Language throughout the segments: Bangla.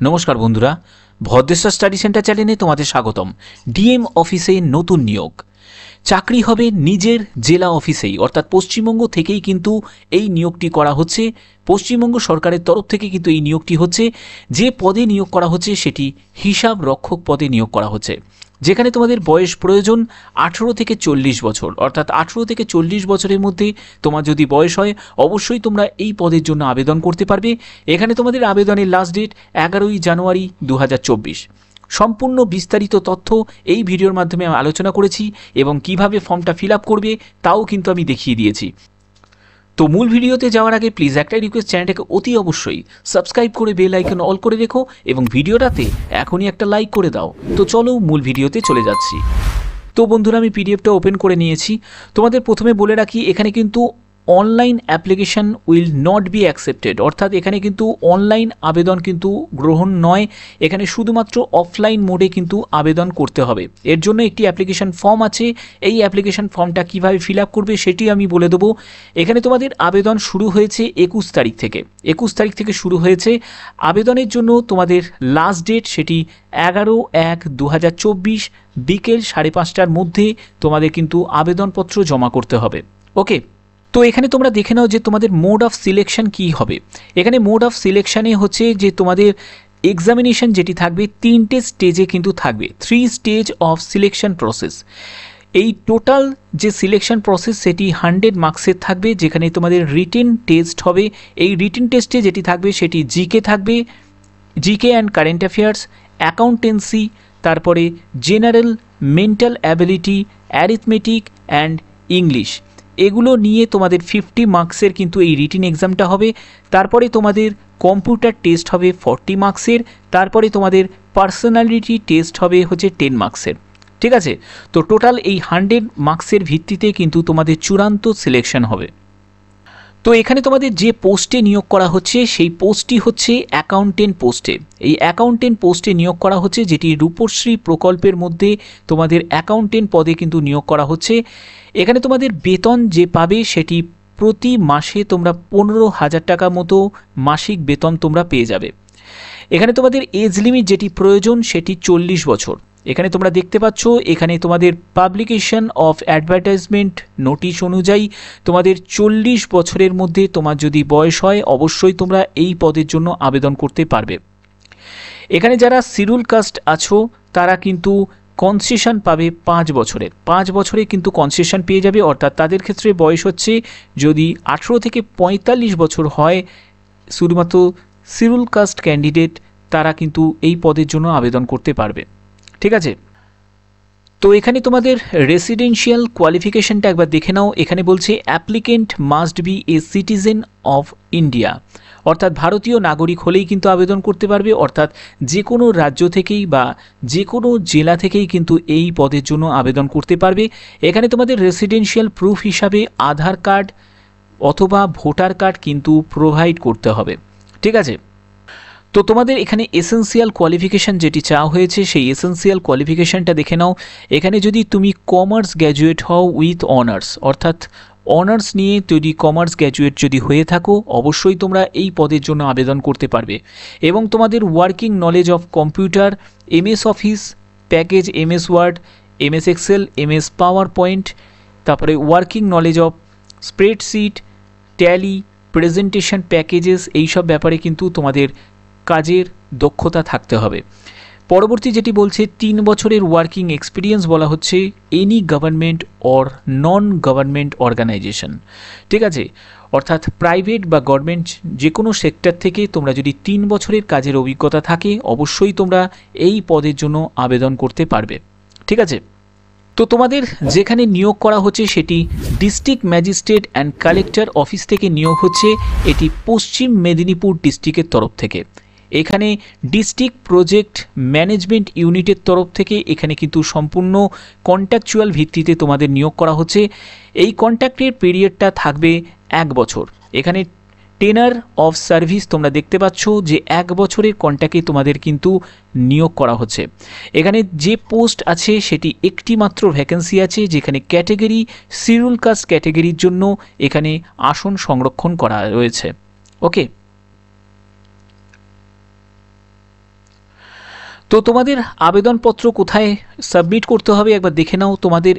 নমস্কার বন্ধুরা, ভদ্রেশ্বর স্টাডি সেন্টার চ্যানেলে তোমাদের স্বাগতম। ডিএম অফিসে নতুন নিয়োগ, চাকরি হবে নিজের জেলা অফিসেই, অর্থাৎ পশ্চিমবঙ্গ থেকেই কিন্তু এই নিয়োগটি করা হচ্ছে। পশ্চিমবঙ্গ সরকারের তরফ থেকে কিন্তু এই নিয়োগটি হচ্ছে। যে পদে নিয়োগ করা হচ্ছে সেটি হিসাব রক্ষক পদে নিয়োগ করা হচ্ছে, যেখানে তোমাদের বয়স প্রয়োজন 18 থেকে 40 বছর, অর্থাৎ 18 থেকে 40 বছরের মধ্যে তোমার যদি বয়স হয় অবশ্যই তোমরা এই পদের জন্য আবেদন করতে পারবে। এখানে তোমাদের আবেদনের লাস্ট ডেট 11ই জানুয়ারি 2024। সম্পূর্ণ বিস্তারিত তথ্য এই ভিডিওর মাধ্যমে আমি আলোচনা করেছি এবং কিভাবে ফর্মটা ফিল আপ করবে তাও কিন্তু আমি দেখিয়ে দিয়েছি। তো মূল ভিডিওতে যাওয়ার আগে প্লিজ একটাই রিকোয়েস্ট, চ্যানেলটাকে অতি অবশ্যই সাবস্ক্রাইব করে বেল আইকন অল করে রেখো এবং ভিডিওটাতে এখনই একটা লাইক করে দাও। তো চলো মূল ভিডিওতে চলে যাচ্ছি। তো বন্ধুরা, আমি পিডিএফটা ওপেন করে নিয়েছি। তোমাদের প্রথমে বলে রাখি, এখানে কিন্তু online application will not be accepted, অর্থাৎ এখানে কিন্তু অনলাইন আবেদন কিন্তু গ্রহণ নয়, এখানে শুধুমাত্র অফলাইন মোডে কিন্তু আবেদন করতে হবে। এর জন্য একটি অ্যাপ্লিকেশন ফর্ম আছে, এই অ্যাপ্লিকেশন ফর্মটা কীভাবে ফিল আপ করবে সেটি আমি বলে দেবো। এখানে তোমাদের আবেদন শুরু হয়েছে 21 তারিখ থেকে, 21 তারিখ থেকে শুরু হয়েছে আবেদনের জন্য। তোমাদের লাস্ট ডেট সেটি 11/1/2024 বিকেল 5:30টার মধ্যে তোমাদের কিন্তু আবেদনপত্র জমা করতে হবে। ওকে, তো এখানে তোমরা দেখে নাও যে তোমাদের মোড অফ সিলেকশন কী হবে। এখানে মোড অফ সিলেকশানে হচ্ছে যে তোমাদের এক্সামিনেশন যেটি থাকবে 3টে স্টেজে কিন্তু থাকবে, 3 স্টেজ অফ সিলেকশন প্রসেস। এই টোটাল যে সিলেকশন প্রসেস সেটি 100 মার্কসের থাকবে, যেখানে তোমাদের রিটেন টেস্ট হবে। এই রিটেন টেস্টে যেটি থাকবে সেটি জিকে থাকবে, GK and current affairs, accountancy, তারপরে general, mental ability, arithmetic and English. এগুলো নিয়ে তোমাদের 50 মার্কসের কিন্তু এই রিটেন এক্সামটা হবে। তারপরে তোমাদের কম্পিউটার টেস্ট হবে 40 মার্কসের, তারপরে তোমাদের পার্সোনালিটি টেস্ট হবে হচ্ছে 10 মার্কসের। ঠিক আছে, তো টোটাল এই 100 মার্কসের ভিত্তিতে কিন্তু তোমাদের চূড়ান্ত সিলেকশন হবে। তো এখানে তোমাদের যে পোস্টে নিয়োগ করা হচ্ছে সেই পোস্টটি হচ্ছে অ্যাকাউন্টেন্ট পোস্টে। এই অ্যাকাউন্টেন্ট পোস্টে নিয়োগ করা হচ্ছে, যেটি রূপশ্রী প্রকল্পের মধ্যে তোমাদের অ্যাকাউন্টেন্ট পদে কিন্তু নিয়োগ করা হচ্ছে। এখানে তোমাদের বেতন যে পাবে সেটি প্রতি মাসে তোমরা 15,000 টাকা মতো মাসিক বেতন তোমরা পেয়ে যাবে। এখানে তোমাদের এজ লিমিট যেটি প্রয়োজন সেটি 40 বছর। এখানে তোমরা দেখতে পাচ্ছ, এখানে তোমাদের পাবলিকেশন অফ অ্যাডভার্টাইজমেন্ট নোটিশ অনুযায়ী তোমাদের 40 বছরের মধ্যে তোমার যদি বয়স হয় অবশ্যই তোমরা এই পদের জন্য আবেদন করতে পারবে। এখানে যারা শিডিউল কাস্ট আছো তারা কিন্তু কনসেশন পাবে 5 বছরের, 5 বছরে কিন্তু কনসেশন পেয়ে যাবে, অর্থাৎ তাদের ক্ষেত্রে বয়স হচ্ছে যদি 18 থেকে 45 বছর হয়, শুধুমাত্র শিডিউল কাস্ট ক্যান্ডিডেট তারা কিন্তু এই পদের জন্য আবেদন করতে পারবে। ঠিক আছে, তো এখানে তোমাদের রেসিডেন্সিয়াল কোয়ালিফিকেশনটা একবার দেখে নাও। এখানে বলছে applicant must B a citizen of India, অর্থাৎ ভারতীয় নাগরিক হলেই কিন্তু আবেদন করতে পারবে, অর্থাৎ যে কোনো রাজ্য থেকেই বা যে কোনো জেলা থেকেই কিন্তু এই পদের জন্য আবেদন করতে পারবে। এখানে তোমাদের রেসিডেন্সিয়াল প্রুফ হিসাবে আধার কার্ড অথবা ভোটার কার্ড কিন্তু প্রোভাইড করতে হবে। ঠিক আছে, তো তোমাদের এখানে এসেন্সিয়াল কোয়ালিফিকেশান যেটি চাওয়া হয়েছে সেই এসেন্সিয়াল কোয়ালিফিকেশানটা দেখে নাও। এখানে যদি তুমি কমার্স গ্র্যাজুয়েট হও উইথ অনার্স, অর্থাৎ অনার্স নিয়ে যদি কমার্স গ্র্যাজুয়েট যদি হয়ে থাকো অবশ্যই তোমরা এই পদের জন্য আবেদন করতে পারবে। এবং তোমাদের working knowledge of computer, MS office package, MS Word, MS Excel, MS PowerPoint, তারপরে working knowledge of spreadsheet, Tally, presentation packages, এইসব ব্যাপারে কিন্তু তোমাদের কাজের দক্ষতা থাকতে হবে। পরবর্তী যেটি বলছে 3 বছরের ওয়ার্কিং এক্সপিরিয়েন্স বলা হচ্ছে any government or non government organisation. ঠিক আছে, অর্থাৎ প্রাইভেট বা গভর্নমেন্ট যে কোনো সেক্টর থেকে তোমরা যদি 3 বছরের কাজের অভিজ্ঞতা থাকে অবশ্যই তোমরা এই পদের জন্য আবেদন করতে পারবে। ঠিক আছে, তো তোমাদের যেখানে নিয়োগ করা হচ্ছে সেটি district magistrate and collector office থেকে নিয়োগ হচ্ছে, এটি পশ্চিম মেদিনীপুর ডিস্ট্রিক্টের তরফ থেকে। এখানে ডিস্ট্রিক্ট প্রজেক্ট ম্যানেজমেন্ট ইউনিটের তরফ থেকে এখানে কিন্তু সম্পূর্ণ কন্ট্রাকচুয়াল ভিত্তিতে তোমাদের নিয়োগ করা হচ্ছে। এই কন্ট্রাক্টের পিরিয়ডটা থাকবে 1 বছর। এখানে টেনার অফ সার্ভিস তোমরা দেখতে পাচ্ছ যে 1 বছরের কন্ট্রাক্টে তোমাদের কিন্তু নিয়োগ করা হচ্ছে। এখানে যে পোস্ট আছে সেটি একটি মাত্র ভ্যাকেন্সি আছে, যেখানে ক্যাটেগরি শিডিউল কাস্ট ক্যাটেগরির জন্য এখানে আসন সংরক্ষণ করা রয়েছে। ওকে, তো তোমাদের আবেদনপত্র কোথায় সাবমিট করতে হবে একবার দেখে নাও। তোমাদের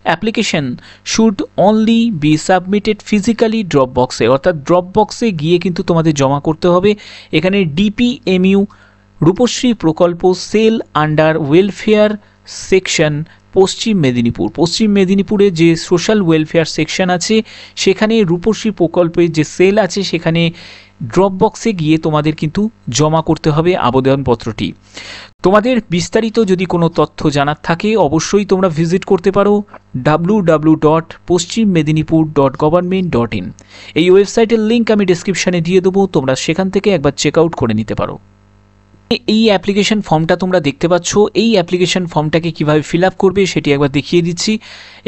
application should only be submitted physically drop বক্সে, অর্থাৎ ড্রপ বক্সে গিয়ে কিন্তু তোমাদের জমা করতে হবে। এখানে ডিপিএমইউ রূপশ্রী প্রকল্প সেল আন্ডার ওয়েলফেয়ার সেকশন পশ্চিম মেদিনীপুরে যে সোশ্যাল ওয়েলফেয়ার সেকশন আছে সেখানে রূপশ্রী প্রকল্পের যে সেল আছে সেখানে ড্রপ বক্সে গিয়ে তোমাদের কিন্তু জমা করতে হবে আবেদনপত্রটি। তোমাদের বিস্তারিত যদি কোনো তথ্য জানার থাকে অবশ্যই তোমরা ভিজিট করতে পারো www.পশ্চিমমেদিনীপুর.gov.in। এই ওয়েবসাইটের লিঙ্ক আমি ডেসক্রিপশানে দিয়ে দেবো, তোমরা সেখান থেকে একবার চেক আউট করে নিতে পারো। এই অ্যাপ্লিকেশন ফর্মটা তোমরা দেখতে পাচ্ছ, এই অ্যাপ্লিকেশন ফর্মটাকে কিভাবে ফিল আপ করবে সেটি একবার দেখিয়ে দিচ্ছি।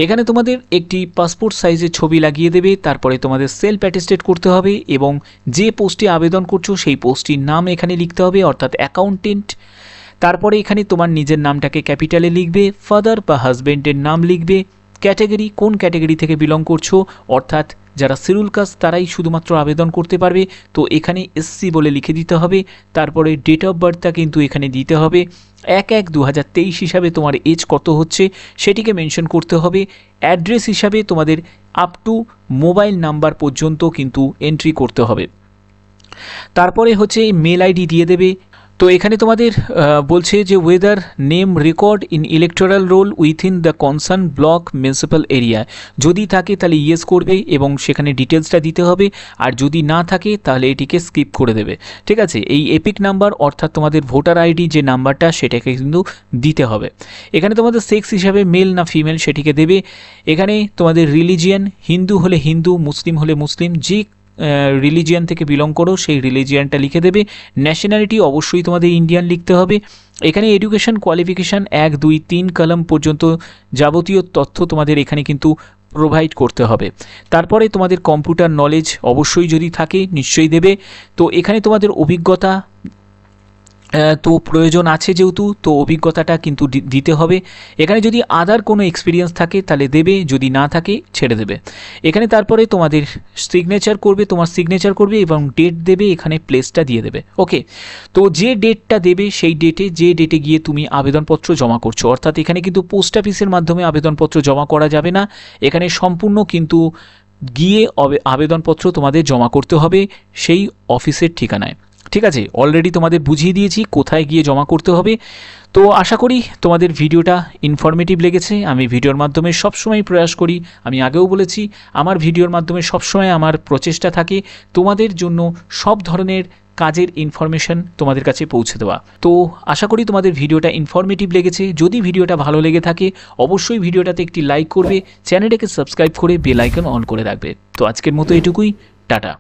এখানে তোমাদের একটি পাসপোর্ট সাইজের ছবি লাগিয়ে দেবে, তারপরে তোমাদের সেলফ অ্যাটেস্টেড করতে হবে এবং যে পোস্টে আবেদন করছো সেই পোস্টটির নাম এখানে লিখতে হবে, অর্থাৎ অ্যাকাউন্টেন্ট। তারপরে এখানে তোমার নিজের নামটাকে ক্যাপিটালে লিখবে, ফাদার বা হাজব্যান্ডের নাম লিখবে, ক্যাটাগরি কোন ক্যাটাগরি থেকে বিলং করছো, অর্থাৎ যারা শিডিউল কাস্ট তারাই শুধুমাত্র আবেদন করতে পারবে, তো এখানে এসসি বলে লিখে দিতে হবে। তারপরে ডেট অফ বার্থটা কিন্তু এখানে দিতে হবে, 1/1/2023 হিসাবে তোমার এজ কত হচ্ছে সেটিকে মেনশন করতে হবে। অ্যাড্রেস হিসাবে তোমাদের আপ টু মোবাইল নাম্বার পর্যন্ত কিন্তু এন্ট্রি করতে হবে। তারপরে হচ্ছে মেল আইডি দিয়ে দেবে। তো এখানে তোমাদের বলছে যে weather name record in electoral role within the concern block municipal area, যদি থাকে তাহলে ইয়েস করবে এবং সেখানে ডিটেলসটা দিতে হবে, আর যদি না থাকে তাহলে এটিকে স্কিপ করে দেবে। ঠিক আছে, এই এপিক নাম্বার অর্থাৎ তোমাদের ভোটার আইডি যে নাম্বারটা সেটাকে কিন্তু দিতে হবে। এখানে তোমাদের সেক্স হিসাবে মেল না ফিমেল সেটিকে দেবে। এখানে তোমাদের রিলিজিয়ান হিন্দু হলে হিন্দু, মুসলিম হলে মুসলিম, যে রিলিজিয়ান থেকে বিলং করো সেই রিলিজিয়ানটা লিখে দেবে। ন্যাশনালিটি অবশ্যই তোমাদের ইন্ডিয়ান লিখতে হবে। এখানে এডুকেশন কোয়ালিফিকেশান 1, 2, 3 কলাম পর্যন্ত যাবতীয় তথ্য তোমাদের এখানে কিন্তু প্রোভাইড করতে হবে। তারপরে তোমাদের কম্পিউটার নলেজ অবশ্যই যদি থাকে নিশ্চয়ই দেবে। তো এখানে তোমাদের অভিজ্ঞতা তো প্রয়োজন আছে যেহেতু, তো অভিজ্ঞতাটা কিন্তু দিতে হবে। এখানে যদি আদার কোনো এক্সপিরিয়েন্স থাকে তাহলে দেবে, যদি না থাকে ছেড়ে দেবে। এখানে তারপরে তোমাদের সিগনেচার করবে, তোমার সিগনেচার করবে এবং ডেট দেবে, এখানে প্লেসটা দিয়ে দেবে। ওকে, তো যে ডেটটা দেবে সেই যে ডেটে গিয়ে তুমি আবেদনপত্র জমা করছো, অর্থাৎ এখানে কিন্তু পোস্ট অফিসের মাধ্যমে আবেদনপত্র জমা করা যাবে না, এখানে সম্পূর্ণ কিন্তু গিয়ে আবেদনপত্র তোমাদের জমা করতে হবে সেই অফিসের ঠিকানায়। ঠিক আছে, অলরেডি তোমাদের বুঝিয়ে দিয়েছি কোথায় গিয়ে জমা করতে হবে। তো আশা করি তোমাদের ভিডিওটা ইনফরমেটিভ লেগেছে। আমি ভিডিওর মাধ্যমে সবসময় প্রয়াস করি, আমি আগেও বলেছি, আমার ভিডিওর মাধ্যমে সবসময় আমার প্রচেষ্টা থাকে তোমাদের জন্য সব ধরনের কাজের ইনফরমেশন তোমাদের কাছে পৌঁছে দেওয়া। তো আশা করি তোমাদের ভিডিওটা ইনফরমেটিভ লেগেছে। যদি ভিডিওটা ভালো লেগে থাকে অবশ্যই ভিডিওটাতে একটি লাইক করবে, চ্যানেলটাকে সাবস্ক্রাইব করে বেল আইকন অন করে রাখবে। তো আজকের মতো এটুকুই, টাটা।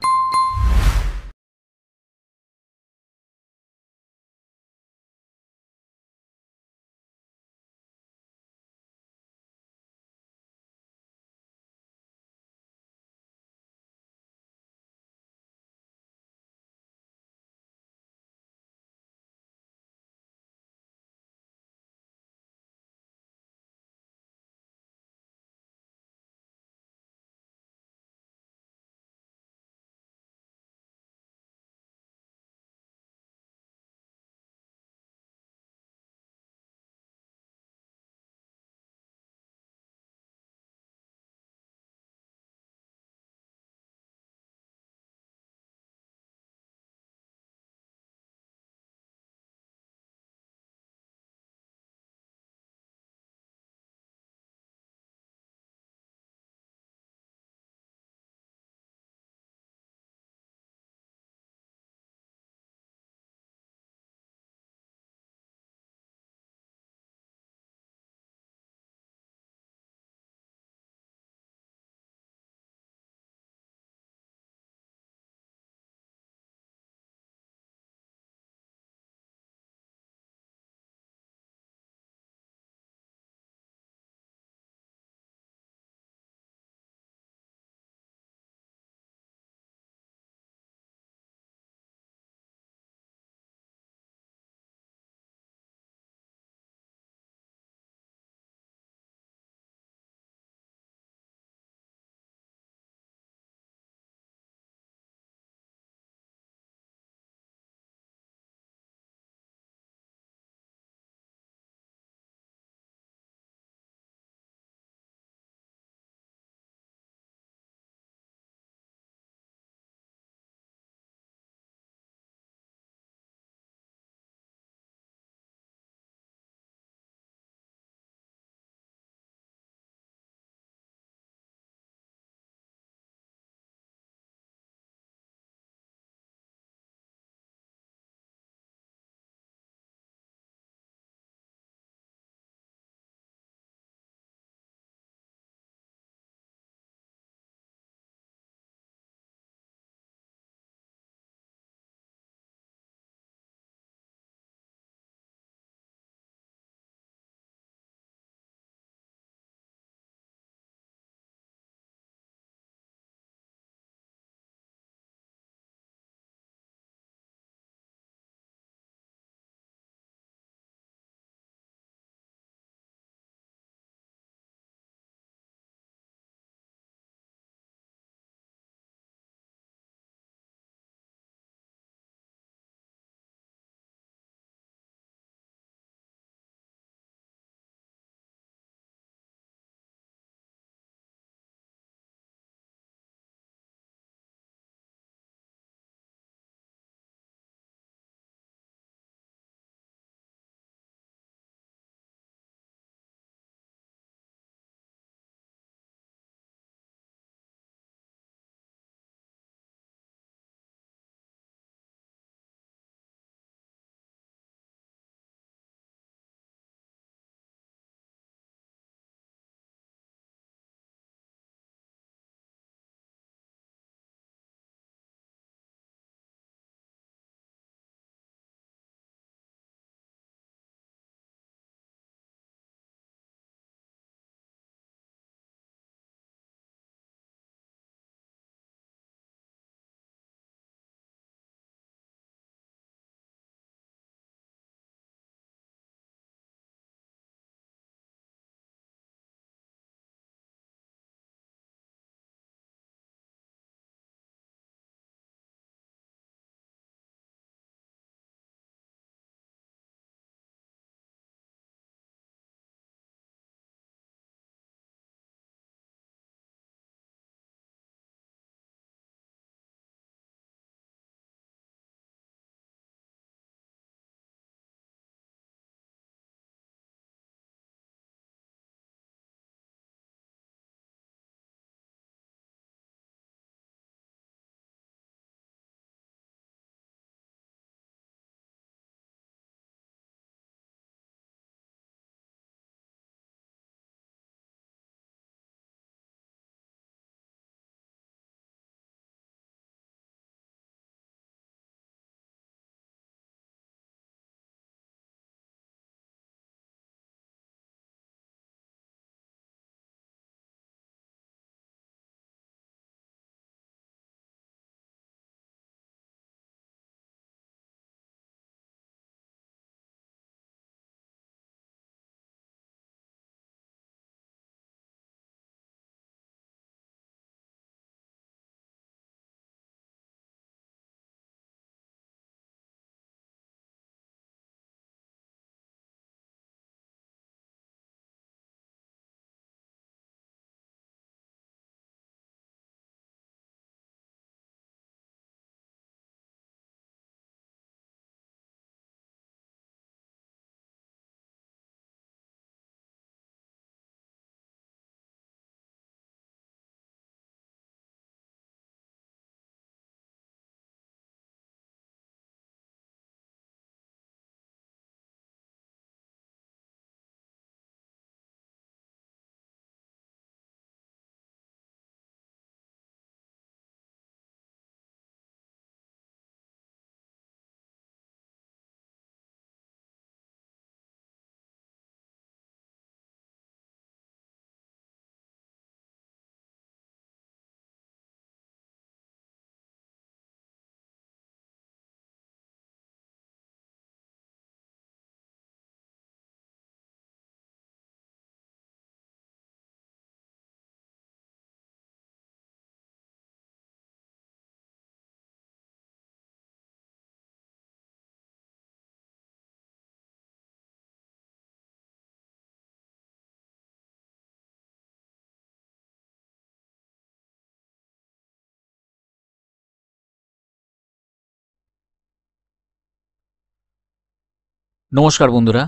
নমস্কার বন্ধুরা,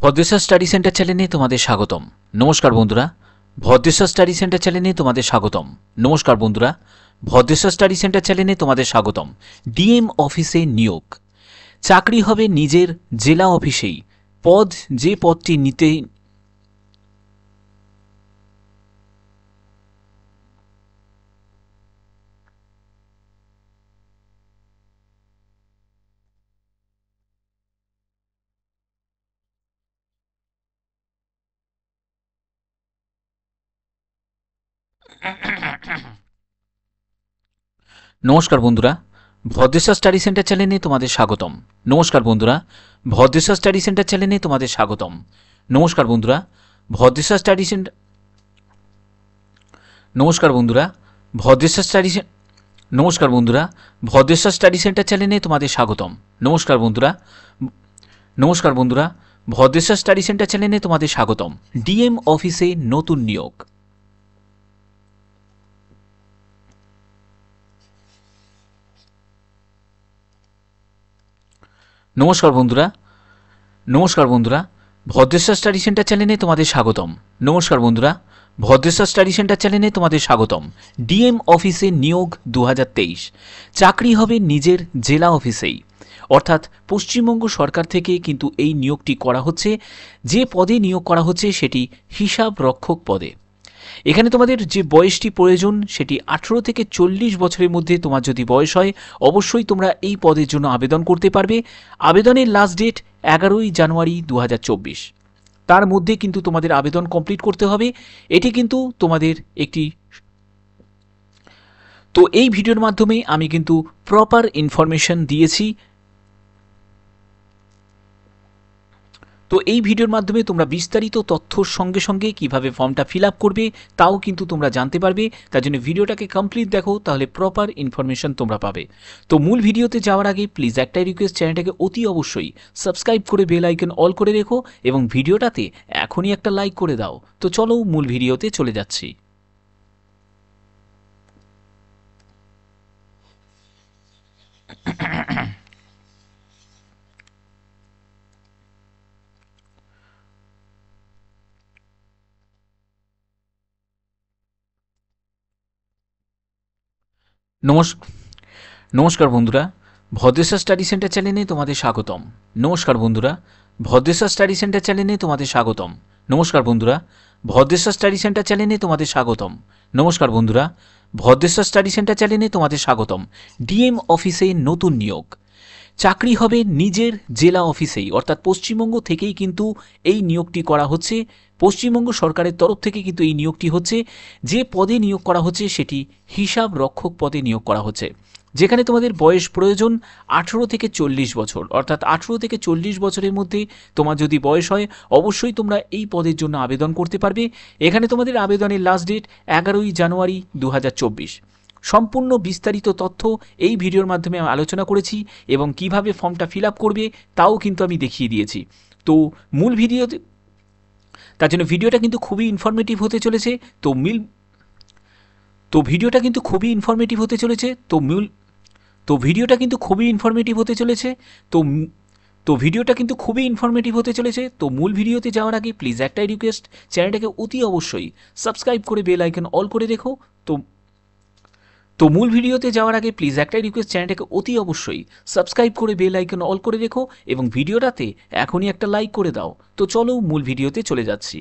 ভদ্রেশ্বর স্টাডি সেন্টার চ্যানেলে তোমাদের স্বাগতম। নমস্কার বন্ধুরা, ভদ্রেশ্বর স্টাডি সেন্টার চ্যানেলে তোমাদের স্বাগতম। নমস্কার বন্ধুরা, ভদ্রেশ্বর স্টাডি সেন্টার চ্যানেলে তোমাদের স্বাগতম। ডিএম অফিসে নিয়োগ, চাকরি হবে নিজের জেলা অফিসেই। পদ, যে পদটি নিতে নমস্কার বন্ধুরা, ভদ্রেশ্বর স্টাডি সেন্টার চ্যানেলে তোমাদের স্বাগতম। নমস্কার বন্ধুরা, ভদ্রেশ্বর স্টাডি সেন্টার চ্যানেলে তোমাদের স্বাগতম। নমস্কার বন্ধুরা, ভদ্রেশ্বর স্টাডি সেন্টার নমস্কার বন্ধুরা, ভদ্রেশ্বর স্টাডি নমস্কার বন্ধুরা, ভদ্রেশ্বর স্টাডি সেন্টার চ্যানেলে তোমাদের স্বাগতম। নমস্কার বন্ধুরা, নমস্কার বন্ধুরা, ভদ্রেশ্বর স্টাডি সেন্টার চ্যানেলে তোমাদের স্বাগতম। ডিএম অফিসে নতুন নিয়োগ। নমস্কার বন্ধুরা, নমস্কার বন্ধুরা, ভদ্রেশ্বর স্টাডি সেন্টার চ্যানেলে তোমাদের স্বাগতম। নমস্কার বন্ধুরা, ভদ্রেশ্বর স্টাডি সেন্টার চ্যানেলে তোমাদের স্বাগতম। ডিএম অফিসে নিয়োগ 2023, চাকরি হবে নিজের জেলা অফিসেই। অর্থাৎ পশ্চিমবঙ্গ সরকার থেকে কিন্তু এই নিয়োগটি করা হচ্ছে। যে পদে নিয়োগ করা হচ্ছে সেটি হিসাব রক্ষক পদে। এখানে তোমাদের যে বয়সটি প্রয়োজন সেটি 18 থেকে 40 বছরের মধ্যে তোমার যদি বয়স হয়, অবশ্যই তোমরা এই পদের জন্য আবেদন করতে পারবে। আবেদনের লাস্ট ডেট 11ই জানুয়ারি 2024। তার মধ্যে কিন্তু তোমাদের আবেদন কমপ্লিট করতে হবে। এটি কিন্তু তোমাদের একটি তো এই ভিডিওর মাধ্যমে আমি কিন্তু প্রপার ইনফরমেশন দিয়েছি। তো এই ভিডিওর মাধ্যমে তোমরা বিস্তারিত তথ্যর সঙ্গে সঙ্গে কিভাবে ফর্মটা ফিল আপ করবে তাও কিন্তু তোমরা জানতে পারবে। তার জন্য ভিডিওটাকে কমপ্লিট দেখো, তাহলে প্রপার ইনফরমেশন তোমরা পাবে। তো মূল ভিডিওতে যাওয়ার আগে প্লিজ একটাই রিকোয়েস্ট, চ্যানেলটাকে অতি অবশ্যই সাবস্ক্রাইব করে বেল আইকন অল করে রেখো এবং ভিডিওটাতে এখনই একটা লাইক করে দাও। তো চলো মূল ভিডিওতে চলে যাচ্ছি। নমস্কার বন্ধুরা, ভদ্রেশ্বর স্টাডি সেন্টার চ্যানেলে তোমাদের স্বাগতম। নমস্কার বন্ধুরা, ভদ্রেশ্বর স্টাডি সেন্টার চ্যানেলে তোমাদের স্বাগতম। নমস্কার বন্ধুরা, ভদ্রেশ্বর স্টাডি সেন্টার চ্যানেলে তোমাদের স্বাগতম। নমস্কার বন্ধুরা, ভদ্রেশ্বর স্টাডি সেন্টার চ্যানেলে তোমাদের স্বাগতম। ডিএম অফিসে নতুন নিয়োগ, চাকরি হবে নিজের জেলা অফিসেই। অর্থাৎ পশ্চিমবঙ্গ থেকেই কিন্তু এই নিয়োগটি করা হচ্ছে। পশ্চিমবঙ্গ সরকারের তরফ থেকে কিন্তু এই নিয়োগটি হচ্ছে। যে পদে নিয়োগ করা হচ্ছে সেটি হিসাব রক্ষক পদে নিয়োগ করা হচ্ছে, যেখানে তোমাদের বয়স প্রয়োজন 18 থেকে 40 বছর। অর্থাৎ 18 থেকে 40 বছরের মধ্যে তোমার যদি বয়স হয়, অবশ্যই তোমরা এই পদের জন্য আবেদন করতে পারবে। এখানে তোমাদের আবেদনের লাস্ট ডেট 11ই জানুয়ারি 2024। সম্পূর্ণ বিস্তারিত তথ্য এই ভিডিওর মাধ্যমে আমি আলোচনা করেছি এবং কিভাবে ফর্মটা ফিল আপ করবে তাও কিন্তু আমি দেখিয়ে দিয়েছি। তো মূল ভিডিওতে, তার জন্য ভিডিওটা কিন্তু খুবই ইনফরমেটিভ হতে চলেছে। তো ভিডিওটা কিন্তু খুবই ইনফরমেটিভ হতে চলেছে। তো ভিডিওটা কিন্তু খুবই ইনফরমেটিভ হতে চলেছে। তো তো ভিডিওটা কিন্তু খুবই ইনফরমেটিভ হতে চলেছে। তো মূল ভিডিওতে যাওয়ার আগে প্লিজ একটাই রিকোয়েস্ট, চ্যানেলটাকে অতি অবশ্যই সাবস্ক্রাইব করে বেল আইকন অল করে রেখো। তো মূল ভিডিওতে যাওয়ার আগে প্লিজ একটাই রিকোয়েস্ট, চ্যানেলটাকে অতি অবশ্যই সাবস্ক্রাইব করে বেল আইকন অল করে রেখো এবং ভিডিওটাতে এখনই একটা লাইক করে দাও। তো চলো মূল ভিডিওতে চলে যাচ্ছি।